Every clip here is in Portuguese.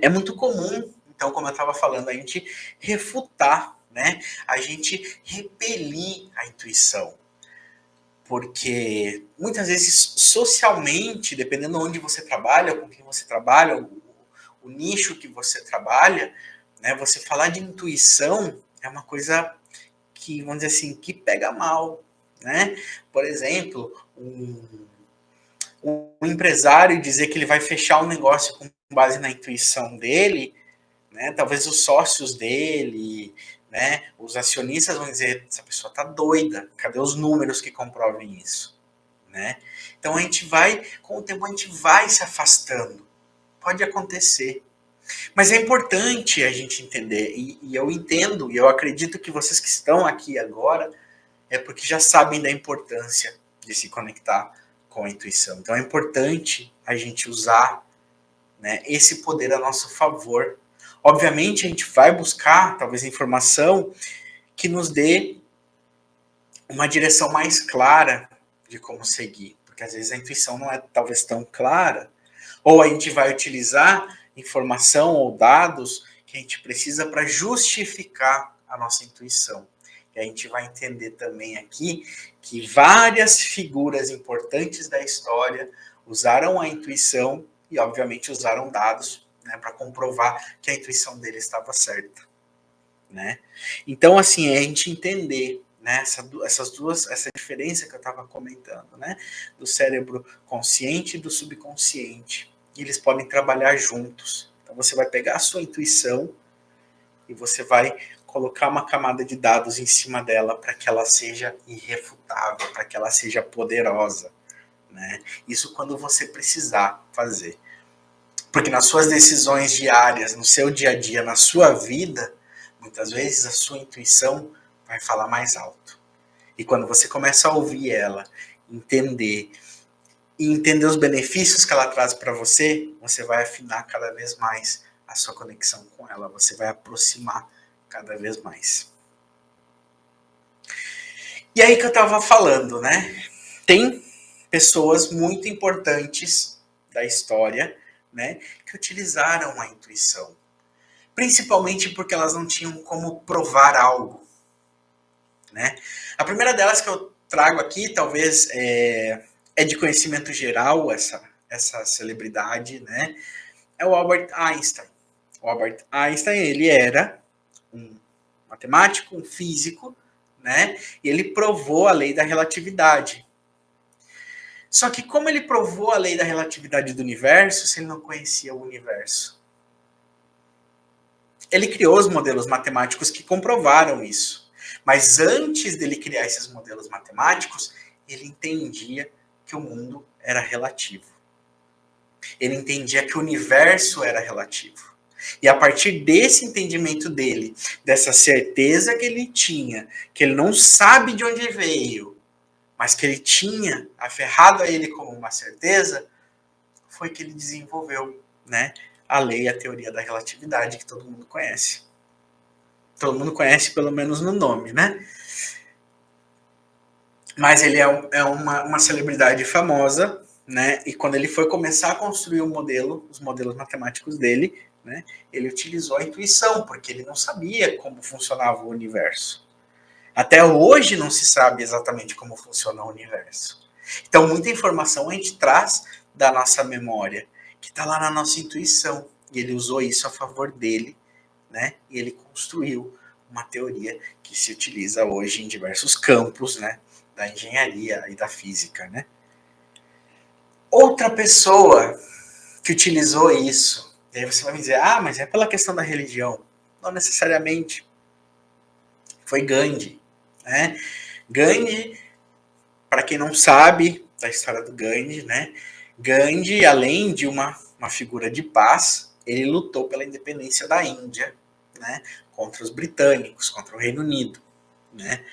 É muito comum, então, como eu estava falando, a gente refutar, né? A gente repelir a intuição. Porque muitas vezes, socialmente, dependendo de onde você trabalha, com quem você trabalha, o nicho que você trabalha, né? Você falar de intuição é uma coisa que, vamos dizer assim, que pega mal, né? Por exemplo, um empresário dizer que ele vai fechar um negócio com base na intuição dele, né? Talvez os sócios dele, né? Os acionistas vão dizer, essa pessoa tá doida, cadê os números que comprovem isso, né? Então a gente vai, com o tempo a gente vai se afastando, pode acontecer, mas é importante a gente entender, e eu entendo, e eu acredito que vocês que estão aqui agora, é porque já sabem da importância de se conectar com a intuição. Então é importante a gente usar, né, esse poder a nosso favor. Obviamente a gente vai buscar, talvez, informação que nos dê uma direção mais clara de como seguir, porque às vezes a intuição não é talvez tão clara, ou a gente vai utilizar informação ou dados que a gente precisa para justificar a nossa intuição. E a gente vai entender também aqui que várias figuras importantes da história usaram a intuição e, obviamente, usaram dados, né, para comprovar que a intuição dele estava certa, né? Então, assim, é a gente entender, né, essa diferença que eu estava comentando, né, do cérebro consciente e do subconsciente. E eles podem trabalhar juntos. Então, você vai pegar a sua intuição e você vai colocar uma camada de dados em cima dela para que ela seja irrefutável, para que ela seja poderosa, né? Isso quando você precisar fazer. Porque nas suas decisões diárias, no seu dia a dia, na sua vida, muitas vezes a sua intuição vai falar mais alto. E quando você começa a ouvir ela, entender e entender os benefícios que ela traz para você, você vai afinar cada vez mais a sua conexão com ela, você vai aproximar cada vez mais. E aí que eu estava falando, né? Tem pessoas muito importantes da história, né, que utilizaram a intuição, principalmente porque elas não tinham como provar algo, né? A primeira delas que eu trago aqui, talvez é de conhecimento geral essa celebridade, né? É o Albert Einstein. O Albert Einstein, ele era um matemático, um físico, né? E ele provou a lei da relatividade. Só que como ele provou a lei da relatividade do universo se ele não conhecia o universo? Ele criou os modelos matemáticos que comprovaram isso. Mas antes dele criar esses modelos matemáticos, ele entendia que o mundo era relativo. Ele entendia que o universo era relativo. E a partir desse entendimento dele, dessa certeza que ele tinha, que ele não sabe de onde veio, mas que ele tinha aferrado a ele como uma certeza, foi que ele desenvolveu, né, a lei, a teoria da relatividade que todo mundo conhece. Todo mundo conhece pelo menos no nome, né? Mas ele é uma celebridade famosa, né? E quando ele foi começar a construir o modelo, os modelos matemáticos dele, né, ele utilizou a intuição, porque ele não sabia como funcionava o universo. Até hoje não se sabe exatamente como funciona o universo. Então, muita informação a gente traz da nossa memória, que está lá na nossa intuição. E ele usou isso a favor dele, né? E ele construiu uma teoria que se utiliza hoje em diversos campos, né? Da engenharia e da física, né? Outra pessoa que utilizou isso, e aí você vai me dizer, ah, mas é pela questão da religião. Não necessariamente. Foi Gandhi, né? Gandhi, para quem não sabe da história do Gandhi, né? Gandhi, além de uma figura de paz, ele lutou pela independência da Índia, né? Contra os britânicos, contra o Reino Unido, né?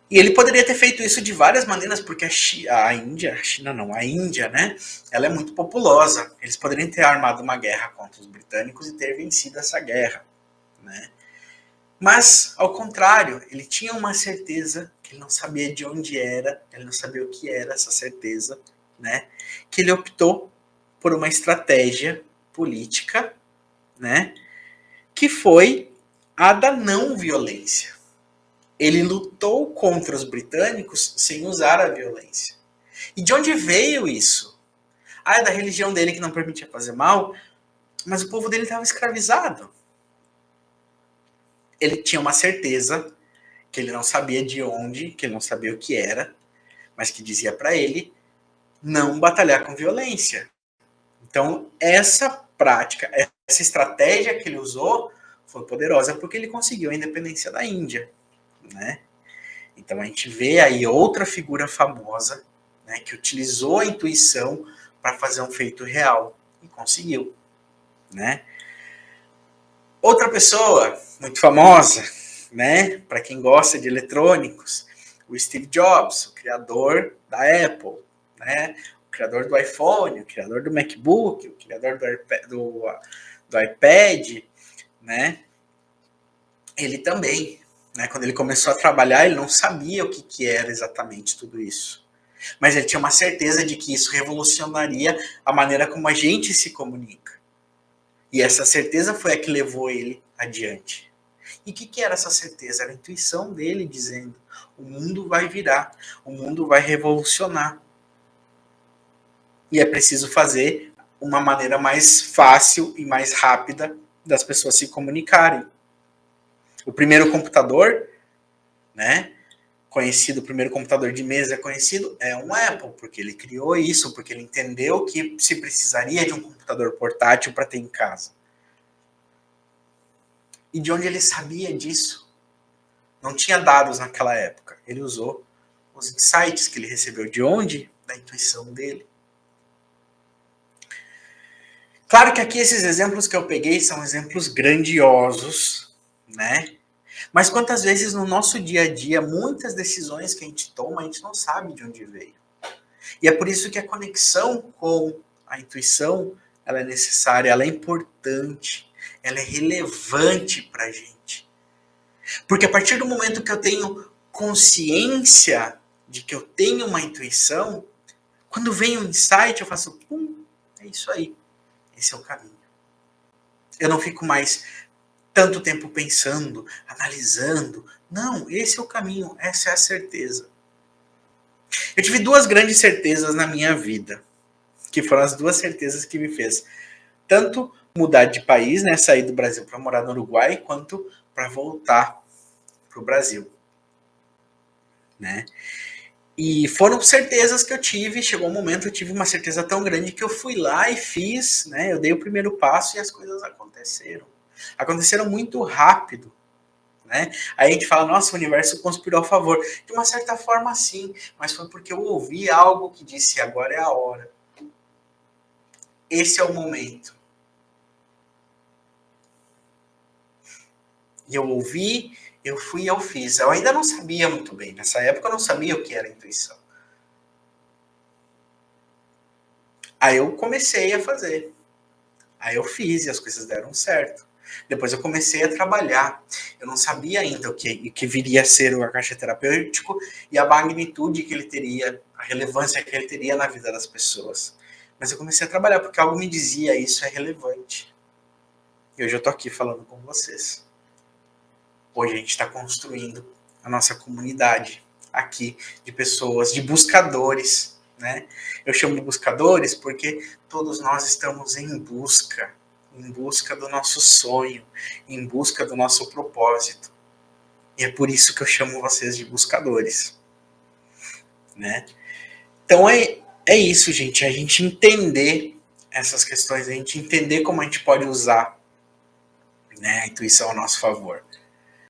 E ele poderia ter feito isso de várias maneiras, porque a Índia, né? Ela é muito populosa. Eles poderiam ter armado uma guerra contra os britânicos e ter vencido essa guerra, né? Mas, ao contrário, ele tinha uma certeza que ele não sabia de onde era, ele não sabia o que era essa certeza, né? Que ele optou por uma estratégia política, né? Que foi a da não violência. Ele lutou contra os britânicos sem usar a violência. E de onde veio isso? Ah, é da religião dele que não permitia fazer mal, mas o povo dele estava escravizado. Ele tinha uma certeza que ele não sabia de onde, que ele não sabia o que era, mas que dizia para ele não batalhar com violência. Então, essa prática, essa estratégia que ele usou foi poderosa porque ele conseguiu a independência da Índia, né? Então a gente vê aí outra figura famosa, né, que utilizou a intuição para fazer um feito real e conseguiu, né? Outra pessoa muito famosa, né, para quem gosta de eletrônicos, o Steve Jobs, o criador da Apple, né? O criador do iPhone, o criador do MacBook, o criador do iPad, né? Ele também, né, quando ele começou a trabalhar, ele não sabia o que era exatamente tudo isso. Mas ele tinha uma certeza de que isso revolucionaria a maneira como a gente se comunica. E essa certeza foi a que levou ele adiante. E o que era essa certeza? Era a intuição dele dizendo: o mundo vai virar, o mundo vai revolucionar. E é preciso fazer uma maneira mais fácil e mais rápida das pessoas se comunicarem. O primeiro computador, né, conhecido, o primeiro computador de mesa conhecido é um Apple, porque ele criou isso, porque ele entendeu que se precisaria de um computador portátil para ter em casa. E de onde ele sabia disso? Não tinha dados naquela época. Ele usou os insights que ele recebeu. De onde? Da intuição dele. Claro que aqui esses exemplos que eu peguei são exemplos grandiosos, né? Mas quantas vezes no nosso dia a dia, muitas decisões que a gente toma, a gente não sabe de onde veio. E é por isso que a conexão com a intuição, ela é necessária, ela é importante, ela é relevante para a gente. Porque a partir do momento que eu tenho consciência de que eu tenho uma intuição, quando vem um insight, eu faço, é isso aí, esse é o caminho. Eu não fico mais tanto tempo pensando, analisando. Não, esse é o caminho, essa é a certeza. Eu tive duas grandes certezas na minha vida, que foram as duas certezas que me fez tanto mudar de país, né, sair do Brasil para morar no Uruguai, quanto para voltar para o Brasil, né? E foram certezas que eu tive. Chegou um momento, eu tive uma certeza tão grande que eu fui lá e fiz, né? Eu dei o primeiro passo e as coisas aconteceram. Aconteceram muito rápido, né? Aí a gente fala, nossa, o universo conspirou a favor. De uma certa forma, sim, mas foi porque eu ouvi algo que disse, agora é a hora. Esse é o momento. E eu ouvi, eu fui e eu fiz. Eu ainda não sabia muito bem. Nessa época eu não sabia o que era intuição. Aí eu comecei a fazer. Aí eu fiz e as coisas deram certo. Depois eu comecei a trabalhar. Eu não sabia ainda o que viria a ser o caixa terapêutico e a magnitude que ele teria, a relevância que ele teria na vida das pessoas. Mas eu comecei a trabalhar porque algo me dizia isso é relevante. E hoje eu tô aqui falando com vocês. Hoje a gente está construindo a nossa comunidade aqui de pessoas, de buscadores, né? Eu chamo de buscadores porque todos nós estamos em busca do nosso sonho, em busca do nosso propósito. E é por isso que eu chamo vocês de buscadores, né? Então é isso, gente, a gente entender essas questões, a gente entender como a gente pode usar, né, a intuição a nosso favor.